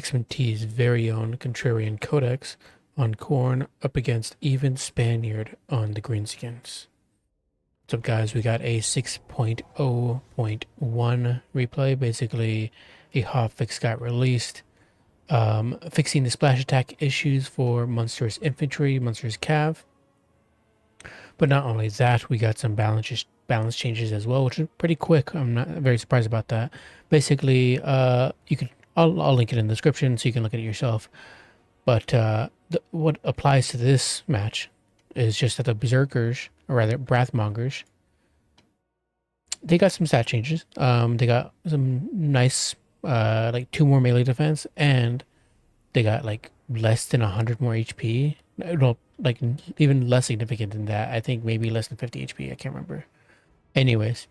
XMT's very own Contrarian Codex on Khorne up against even Spaniard on the Greenskins. What's up, guys? We got a 6.0.1 replay. Basically, a hotfix got released, fixing the splash attack issues for Munster's infantry, Munster's cav. But not only that, we got some balance changes as well, which is pretty quick. I'm not very surprised about that. Basically, you could I'll link it in the description so you can look at it yourself. But what applies to this match is just that the Berserkers, or rather Wrathmongers, they got some stat changes. They got some nice, like 2 more melee defense, and they got like less than 100 more HP. No, like even less significant than that. I think maybe less than 50 HP. I can't remember. Anyways,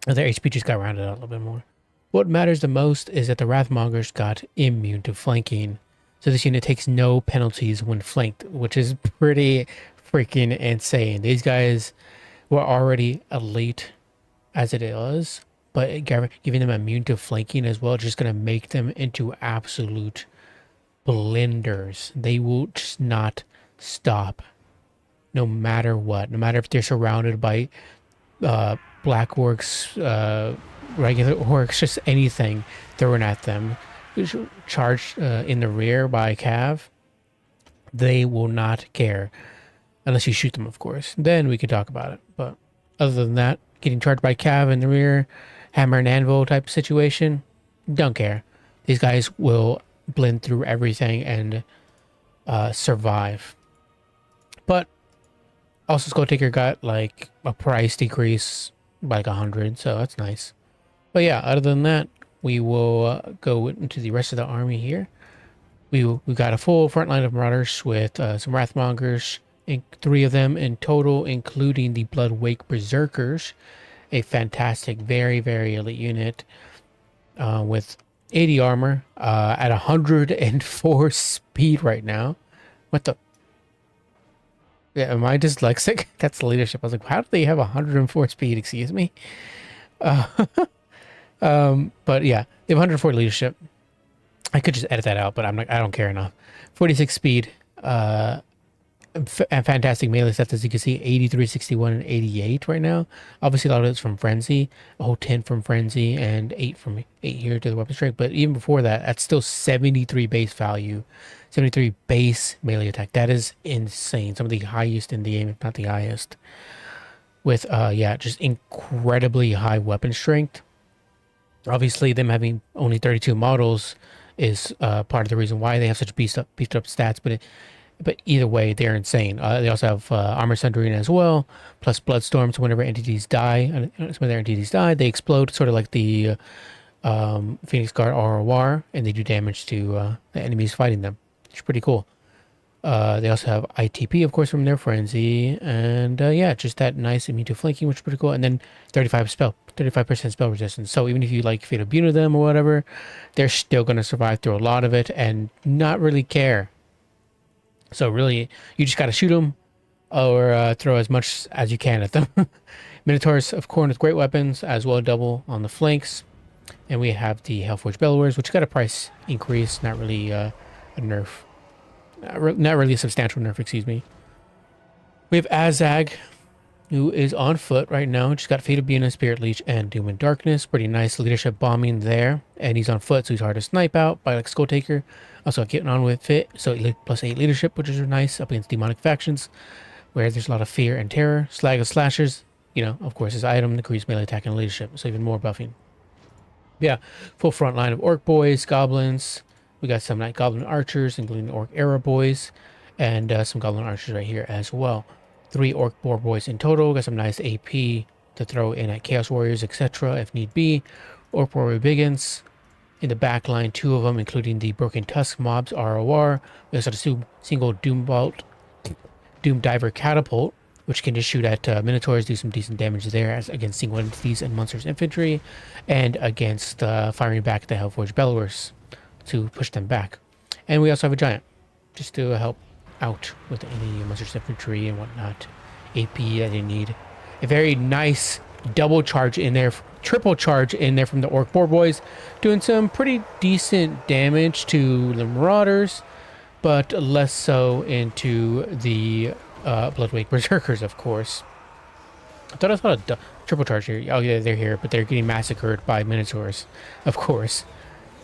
their HP just got rounded out a little bit more. What matters the most is that the Wrathmongers got immune to flanking. So this unit takes no penalties when flanked, which is pretty freaking insane. These guys were already elite as it is, but giving them immune to flanking as well is just going to make them into absolute blenders. They will just not stop no matter what. No matter if they're surrounded by black orcs, regular orcs, just anything thrown at them, charged in the rear by cav, they will not care unless you shoot them, of course. Then we could talk about it. But other than that, getting charged by cav in the rear, hammer and anvil type situation, don't care. These guys will blend through everything and survive. But also, Skull Taker got like a price decrease by like 100, so that's nice. But yeah, other than that, we will go into the rest of the army here. We got a full front line of Marauders with some Wrathmongers, 3 of them in total, including the Bloodwake Berserkers, a fantastic, very, very elite unit with 80 armor at 104 speed right now. What the? Yeah, am I dyslexic? That's the leadership. I was like, how do they have 104 speed? Excuse me. But yeah, they have 104 leadership. I could just edit that out, but I don't care enough. 46 speed. Fantastic melee stats, as you can see, 83, 61, and 88 right now. Obviously, a lot of it's from Frenzy, a whole 10 from Frenzy, and 8 here to the weapon strike. But even before that, that's still 73 base value, 73 base melee attack. That is insane. Some of the highest in the game, if not the highest. With yeah, just incredibly high weapon strength. Obviously, them having only 32 models is part of the reason why they have such beefed up stats, but either way, they're insane. They also have Armor Sundering as well, plus Bloodstorm. So whenever entities die, some of their entities die, they explode, sort of like the Phoenix Guard ROR, and they do damage to the enemies fighting them. It's pretty cool. They also have ITP, of course, from their Frenzy, and yeah, just that nice immune to flanking, which is pretty cool. And then 35% spell resistance. So even if you like Fate of Buna them or whatever, they're still going to survive through a lot of it and not really care. So really, you just got to shoot them or throw as much as you can at them. Minotaurs of Khorne with great weapons, as well double on the flanks. And we have the Hellforged Bellowers, which got a price increase, not really a nerf. Not really a substantial nerf, excuse me. We have Azag, who is on foot right now. Just got Fate of Buna, Spirit Leech, and Doom and Darkness. Pretty nice leadership bombing there. And he's on foot, so he's hard to snipe out by like Skull Taker. Also getting on with Fit, so +8 leadership, which is nice up against demonic factions, where there's a lot of fear and terror. Slag of Slashers, you know, of course, his item, increased melee attack and leadership, so even more buffing. Yeah, full front line of Orc Boys, Goblins. We got some Night Goblin Archers, including Orc Arrow Boys, and some Goblin Archers right here as well. 3 Orc Boar Boys in total. Got some nice AP to throw in at Chaos Warriors, etc. if need be. Orc Warrior Biggins. In the back line, 2 of them, including the Broken Tusk mobs, ROR. We also have a single Doom Diver Catapult, which can just shoot at Minotaurs, do some decent damage there as against single entities and Monsters Infantry, and against firing back at the Hellforged Bellowers to push them back. And we also have a Giant, just to help out with any Monsters Infantry and whatnot. AP that they need. A very nice double charge in there, triple charge in there from the Orc Boar Boys, doing some pretty decent damage to the Marauders, but less so into the Bloodwake Berserkers, of course. I thought I saw a triple charge here. Oh yeah, they're here, but they're getting massacred by Minotaurs, of course.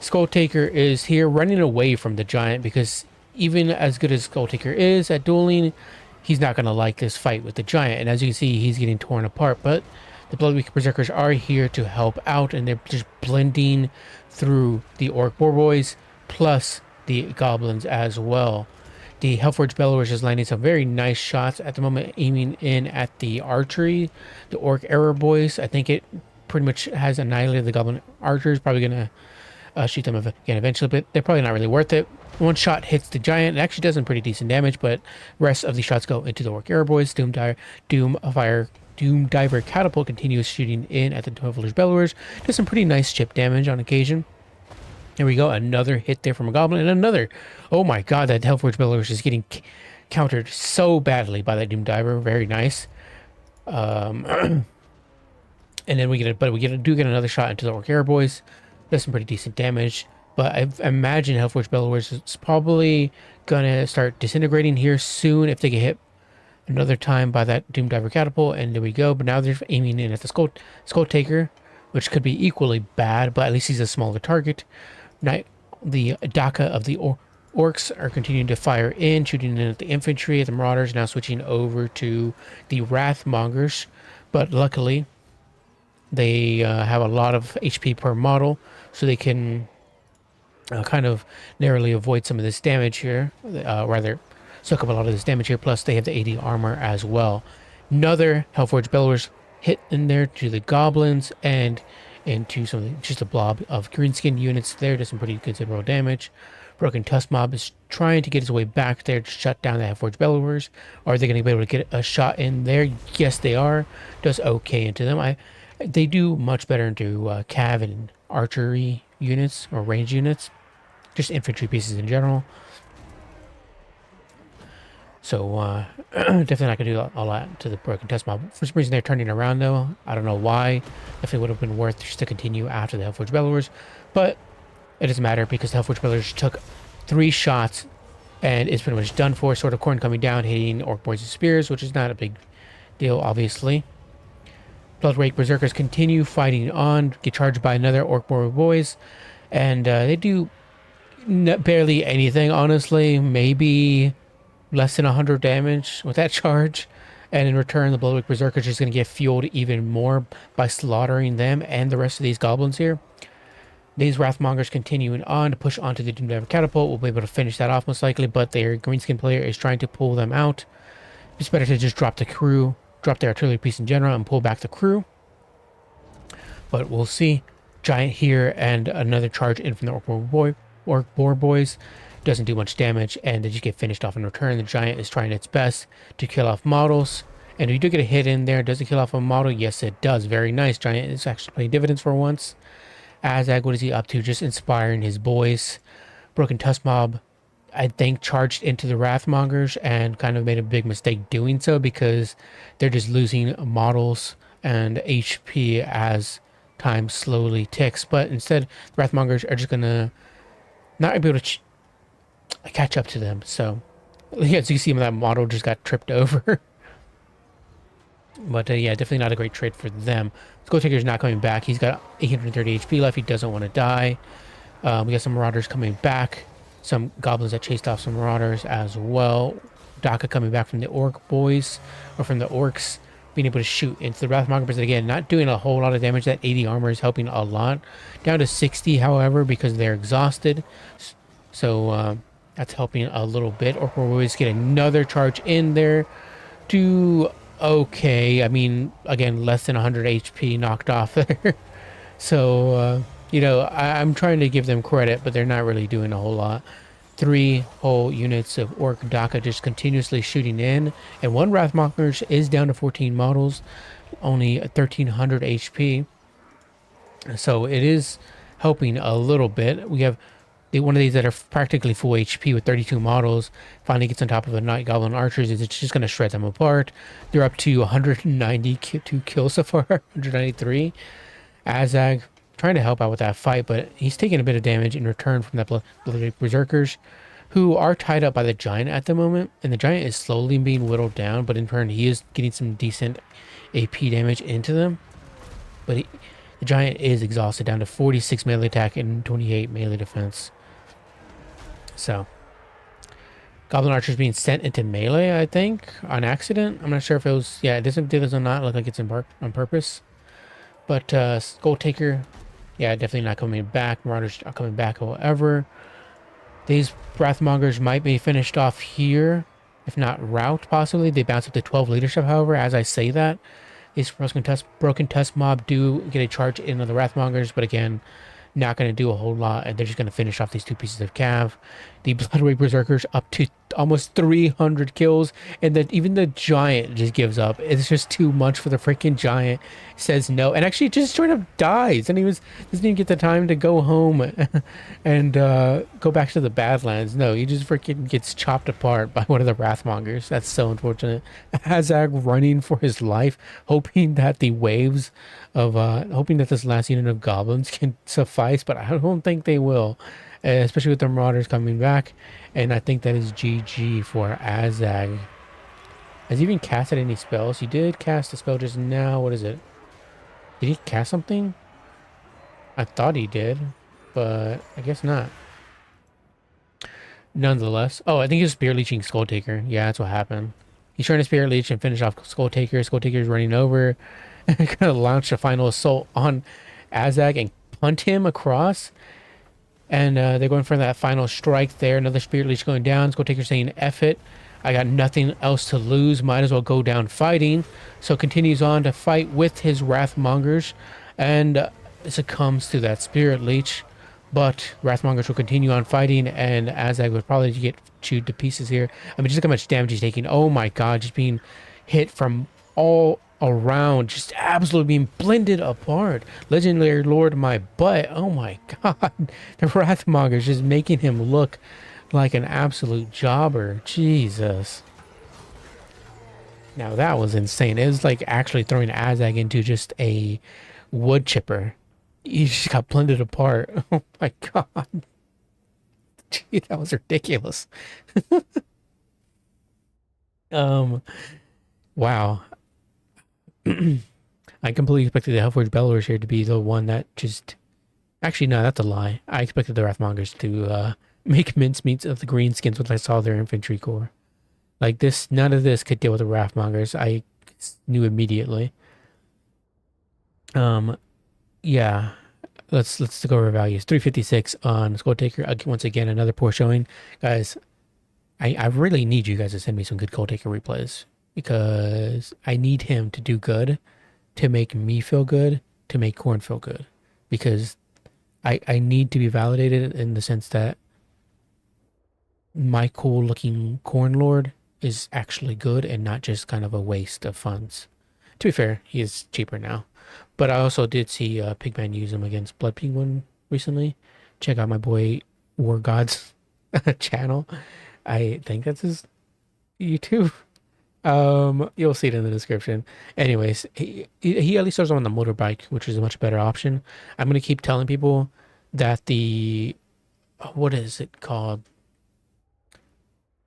Skull Taker is here running away from the Giant because even as good as Skull Taker is at dueling, he's not going to like this fight with the Giant. And as you can see, he's getting torn apart. But the Bloodwake Berserkers are here to help out, and they're just blending through the Orc Boar Boys plus the Goblins as well. The Hellforge Bellowers is landing some very nice shots at the moment, aiming in at the archery. The Orc Arrow Boys, I think it pretty much has annihilated the Goblin Archers. Probably going to shoot them again eventually, but they're probably not really worth it. One shot hits the Giant. It actually does some pretty decent damage, but rest of the shots go into the Orc Arrow Boys. Doom Diver Catapult continues shooting in at the Hellforge Bellowers. Does some pretty nice chip damage on occasion. There we go, another hit there from a Goblin, and another. Oh my god, that Hellforge Bellowers is getting countered so badly by that Doom Diver. Very nice. And then we get another shot into the Orc Arrow Boys. Does some pretty decent damage. But I imagine Hellforge Bellowers is probably gonna start disintegrating here soon if they get hit another time by that Doom Diver Catapult. And there we go. But now they're aiming in at the Skull Taker, which could be equally bad, but at least he's a smaller target. Now, the Daka of the Orcs are continuing to fire in, shooting in at the infantry, at the Marauders, now switching over to the Wrathmongers. But luckily, they have a lot of HP per model, so they can kind of narrowly avoid some of this damage here. Rather, soak up a lot of this damage here, plus they have the 80 armor as well. Another Hellforge Bellowers hit in there to the Goblins and into just a blob of Greenskin units there. Does some pretty considerable damage. Broken Tusk Mob is trying to get his way back there to shut down the Hellforge Bellowers. Are they going to be able to get a shot in there? Yes, they are. Does okay into them. They do much better into cav and archery units or range units. Just infantry pieces in general. So, definitely not going to do a lot to the Broken Tusk Mob. For some reason, they're turning around, though. I don't know why. Definitely would have been worth just to continue after the Hellforge Bellowers. But it doesn't matter because the Hellforge Bellowers took 3 shots and it's pretty much done for. Sword of Khorne coming down, hitting Orc Boys' spears, which is not a big deal, obviously. Bloodwake Berserkers continue fighting on, get charged by another Orc Boys, and they do barely anything, honestly. Maybe less than 100 damage with that charge, and in return the Bloodwake Berserkers is going to get fueled even more by slaughtering them and the rest of these Goblins here. These Wrathmongers continuing on to push onto the Doom Diver Catapult. We'll be able to finish that off most likely, but their Greenskin player is trying to pull them out. It's better to just drop the crew, drop their artillery piece in general, and pull back the crew. But we'll see. Giant here and another charge in from the Orc Boar Boys. Doesn't do much damage, and they just get finished off in return. The Giant is trying its best to kill off models, and we do get a hit in there. Does it kill off a model? Yes, it does. Very nice. Giant is actually playing dividends for once. Azag, what is he up to? Just inspiring his boys. Broken Tusk Mob, I think, charged into the Wrathmongers and kind of made a big mistake doing so because they're just losing models and HP as time slowly ticks. But instead, the Wrathmongers are just going to not be able to catch up to them. So, yeah, as you see, that model just got tripped over. But yeah, definitely not a great trade for them. Skull Taker's not coming back. He's got 830 HP left. He doesn't want to die. We got some Marauders coming back. Some Goblins that chased off some Marauders as well. Daka coming back from the Orc Boys, or from the Orcs, being able to shoot into the Wrathmongers. But again, not doing a whole lot of damage. That 80 armor is helping a lot. Down to 60, however, because they're exhausted. So that's helping a little bit. Orc Boys get another charge in there to... okay, I mean, again, less than 100 HP knocked off there. So, you know, I'm trying to give them credit, but they're not really doing a whole lot. 3 whole units of Orc Daka just continuously shooting in. And 1 Wrathmonger is down to 14 models, only 1,300 HP. So it is helping a little bit. We have one of these that are practically full HP with 32 models finally gets on top of the Night Goblin archers. It's just going to shred them apart. They're up to 192 kills so far, 193. Azag trying to help out with that fight, but he's taking a bit of damage in return from that bloody berserkers, who are tied up by the giant at the moment, and the giant is slowly being whittled down, but in turn he is getting some decent AP damage into them. But the giant is exhausted, down to 46 melee attack and 28 melee defense. So, Goblin Archer's being sent into melee, I think, on accident. I'm not sure if it was... Yeah, it does not look like it's on purpose. But Skull Taker, yeah, definitely not coming back. Marauders are coming back, however. These Wrathmongers might be finished off here. If not rout, possibly. They bounce up to 12 leadership, however, as I say that. These Broken Tusk mob do get a charge into the Wrathmongers, but again, not going to do a whole lot, and they're just going to finish off these 2 pieces of cav. The Bloodway Berserkers up to almost 300 kills, and then even the giant just gives up. It's just too much for the freaking giant. Says no, and actually just straight up dies, and he doesn't even get the time to go home and go back to the Badlands. No, he just freaking gets chopped apart by one of the Wrathmongers. That's so unfortunate. Azag running for his life, hoping that the waves of hoping that this last unit of goblins can suffice, but I don't think they will, especially with the Marauders coming back. And I think that is GG for Azag. Has he even casted any spells? He did cast a spell just now. What is it? Did he cast something? I thought he did, but I guess not. Nonetheless. Oh, I think he was Spirit Leeching Skull Taker. Yeah, that's what happened. He's trying to Spirit Leech and finish off Skull Taker. Skull Taker is running over. Gonna launch a final assault on Azag and punt him across. And they're going for that final strike there. Another Spirit Leech going down. Skull Taker saying, F it. I got nothing else to lose. Might as well go down fighting. So continues on to fight with his Wrathmongers. And succumbs to that Spirit Leech. But Wrathmongers will continue on fighting. And Azag would probably get chewed to pieces here. I mean, just look how much damage he's taking. Oh my god. Just being hit from all around, just absolutely being blended apart. Legendary Lord, my butt. Oh my god. The Wrathmongers just making him look like an absolute jobber. Jesus. Now that was insane. It was like actually throwing Azag into just a wood chipper. He just got blended apart. Oh my god. Gee, that was ridiculous. Wow. I completely expected the Hellforge Bellowers here to be the one that just... Actually, no, that's a lie. I expected the Wrathmongers to make mincemeats of the Greenskins when I saw their infantry corps. Like this, none of this could deal with the Wrathmongers. I knew immediately. Yeah. Let's go over values. 356 on Skull Taker. Once again, another poor showing. Guys, I really need you guys to send me some good Skull Taker replays. Because I need him to do good, to make me feel good, to make Khorne feel good. Because I need to be validated in the sense that my cool looking Khorne Lord is actually good and not just kind of a waste of funds. To be fair, he is cheaper now. But I also did see Pigman use him against Blood Penguin recently. Check out my boy War God's channel. I think that's his YouTube. You'll see it in the description. Anyways, he at least starts on the motorbike, which is a much better option. I'm gonna keep telling people that the what is it called?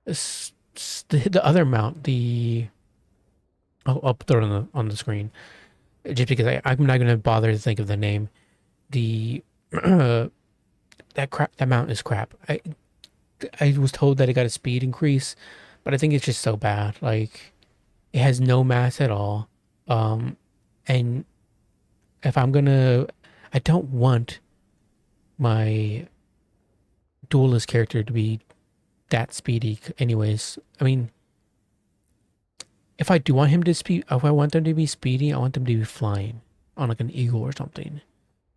The other mount, the I'll throw it on the screen, just because I'm not gonna bother to think of the name. The that mount is crap. I was told that it got a speed increase. But I think it's just so bad. Like, it has no mass at all. And if I'm gonna... I don't want my duelist character to be that speedy anyways. I mean, if I do want him to speed... If I want them to be speedy, I want them to be flying on like an eagle or something.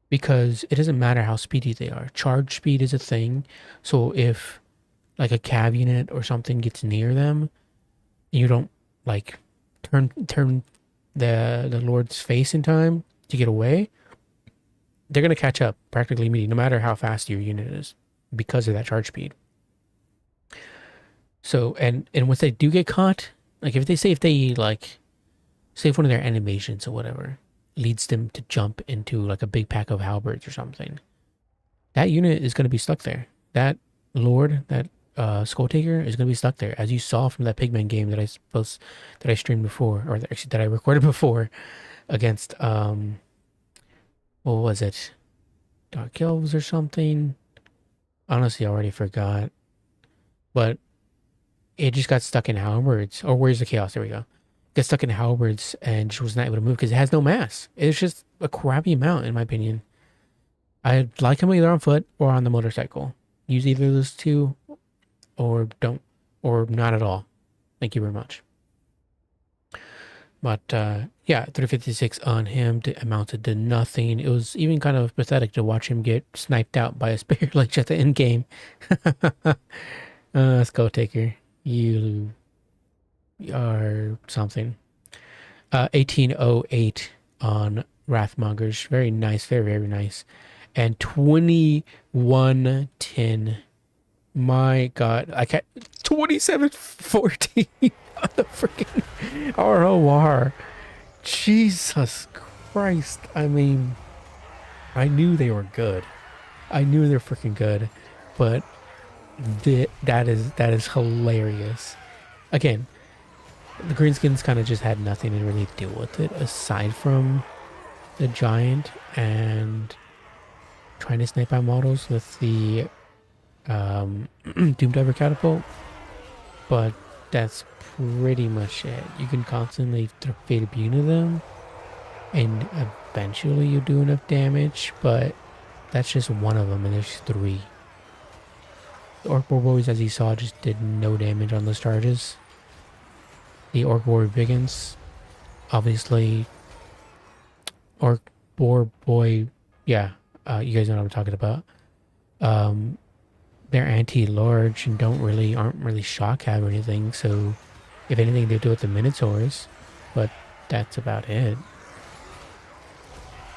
Because it doesn't matter how speedy they are. Charge speed is a thing. So if... like a cav unit or something gets near them, you don't like turn the Lord's face in time to get away, they're gonna catch up practically immediately, no matter how fast your unit is. because of that charge speed. So and once they do get caught, like if they like say if one of their animations or whatever leads them to jump into like a big pack of halberds or something, that unit is going to be stuck there. That lord, that skull taker is going to be stuck there, as you saw from that pigman game that I streamed before, or actually that I recorded before against what was it, Dark Elves or something. Honestly, I already forgot, but it just got stuck in halberds. Or where's the chaos? There we go. Got stuck in halberds and just was not able to move because it has no mass. It's just a crappy mount, in my opinion. I like him either on foot or on the motorcycle. Use either of those two, or don't, or not at all. Thank you very much. But yeah, 356 on him amounted to nothing. It was even kind of pathetic to watch him get sniped out by a Spirit Lich at the end game. Skull Taker, you are something. 1808 on Wrathmongers. Very nice, very, very nice. And 2110. My God, I can't. 2714 on the freaking ROR. Jesus Christ. I mean, I knew they were good. I knew they're freaking good, but that is hilarious. Again, the Greenskins kind of just had nothing to really deal with it aside from the giant and trying to snipe out models with the Doom Diver catapult, but that's pretty much it. You can constantly fade a beam of them, and eventually you do enough damage, but that's just one of them, and there's three. The Orc Boar Boys, as you saw, just did no damage on those charges. The Orc Boar Biggins, obviously, Orc Boar Boy, yeah, you guys know what I'm talking about. They're anti-large and aren't really shock cav or anything, so if anything they do with the Minotaurs, but that's about it.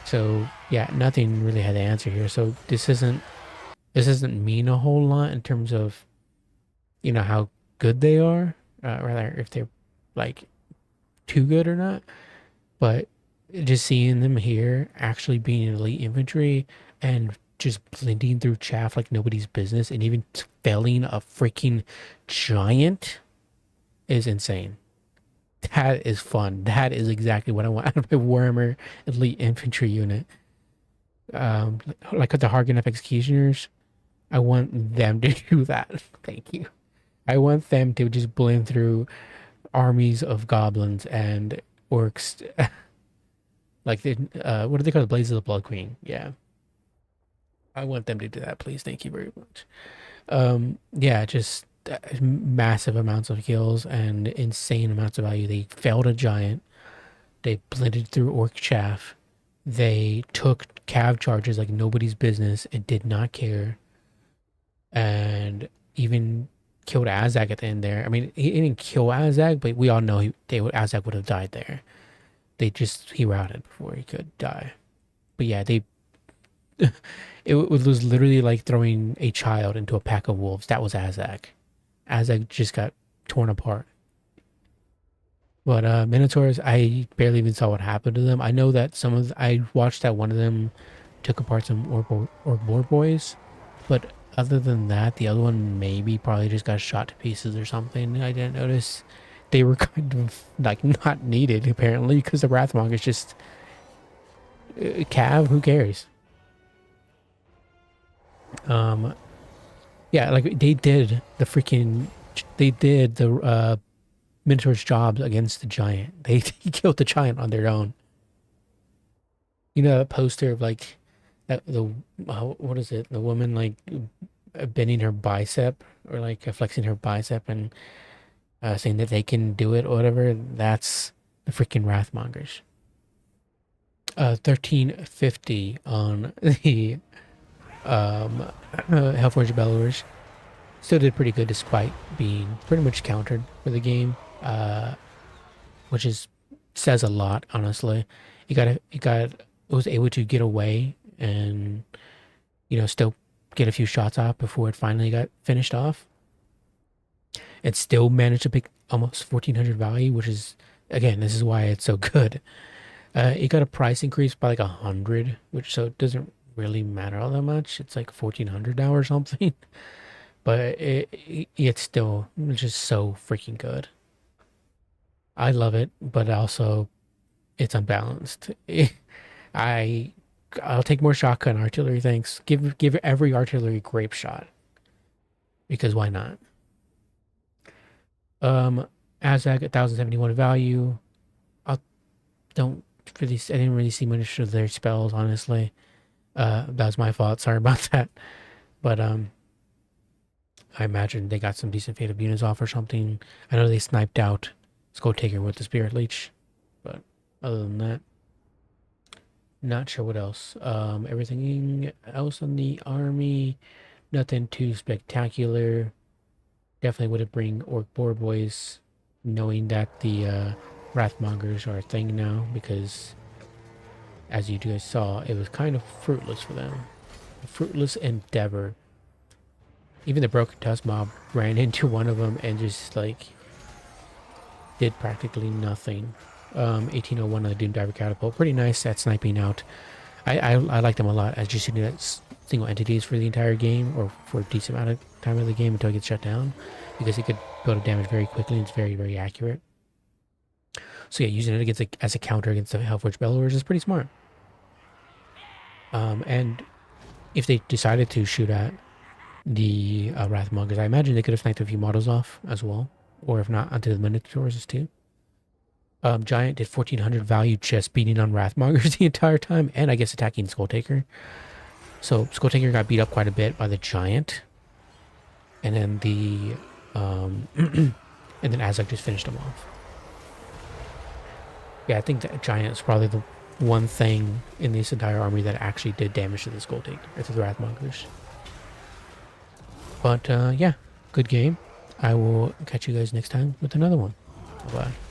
So yeah, nothing really had to answer here. So this doesn't mean a whole lot in terms of, you know, how good they are, rather if they're like too good or not. But just seeing them here actually being elite infantry and just blending through chaff like nobody's business and even felling a freaking giant is insane. That is fun. That is exactly what I want out of my Warhammer elite infantry unit. Like with the Hargenef Executioners, I want them to do that. Thank you. I want them to just blend through armies of goblins and orcs. Like, what do they call the Blades of the Blood Queen? Yeah. I want them to do that, please. Thank you very much. Yeah, just massive amounts of kills and insane amounts of value. They felled a giant. They blended through orc chaff. They took cav charges like nobody's business and did not care. And even killed Azag at the end there. I mean, he didn't kill Azag, but we all know Azag would have died there. He routed before he could die. But yeah, it was literally like throwing a child into a pack of wolves. That was Azag. Azag just got torn apart. But Minotaurs, I barely even saw what happened to them. I know that I watched that one of them took apart some Orc Boar Boys, but other than that, the other one probably just got shot to pieces or something. I didn't notice. They were kind of like not needed apparently because the Wrathmong is just cav. Who cares? Yeah, like they did the Minotaur's jobs against the giant. They killed the giant on their own. You know that poster of like what is it? The woman like bending her bicep or like flexing her bicep and saying that they can do it or whatever. That's the freaking Wrathmongers. 1350 on the Hellforge Bellowers. Still did pretty good despite being pretty much countered for the game, which says a lot, honestly. It was able to get away and, you know, still get a few shots off before it finally got finished off. It still managed to pick almost 1400 value, which is, again, this is why it's so good. It got a price increase by like 100, which so it doesn't really matter all that much. It's like 1400 now or something, but it's still just so freaking good. I love it, but also it's unbalanced. I'll take more shotgun artillery, thanks. Give every artillery grape shot because why not? Azag 1071 value. I don't really. I didn't really see much of their spells, honestly. That was my fault. Sorry about that. But I imagine they got some decent Fate of units off or something. I know they sniped out Skull Taker with the Spirit Leech, but other than that, not sure what else. Everything else on the army, nothing too spectacular. Definitely would bring Orc Boar Boys, knowing that the Wrathmongers are a thing now, because as you guys saw, it was kind of fruitless for them. A fruitless endeavor. Even the Broken Tusk mob ran into one of them and just like did practically nothing. 1801 on the Doom Diver Catapult. Pretty nice at sniping out. I liked them a lot as just shooting at single entities for the entire game, or for a decent amount of time of the game until it gets shut down, because it could build up damage very quickly and it's very, very accurate. So yeah, using it against as a counter against the Hellforge Bellowers is pretty smart. And if they decided to shoot at the Wrathmongers, I imagine they could have sniped a few models off as well, or if not, onto the Minotaurs too. Giant did 1400 value just beating on Wrathmongers the entire time, and I guess attacking Skull Taker. So Skull Taker got beat up quite a bit by the Giant, and then the and then Azog just finished him off. Yeah, I think that Giant is probably the one thing in this entire army that actually did damage to the Skull Taker, or to the Wrathmongers. But yeah, good game. I will catch you guys next time with another one. Bye-bye.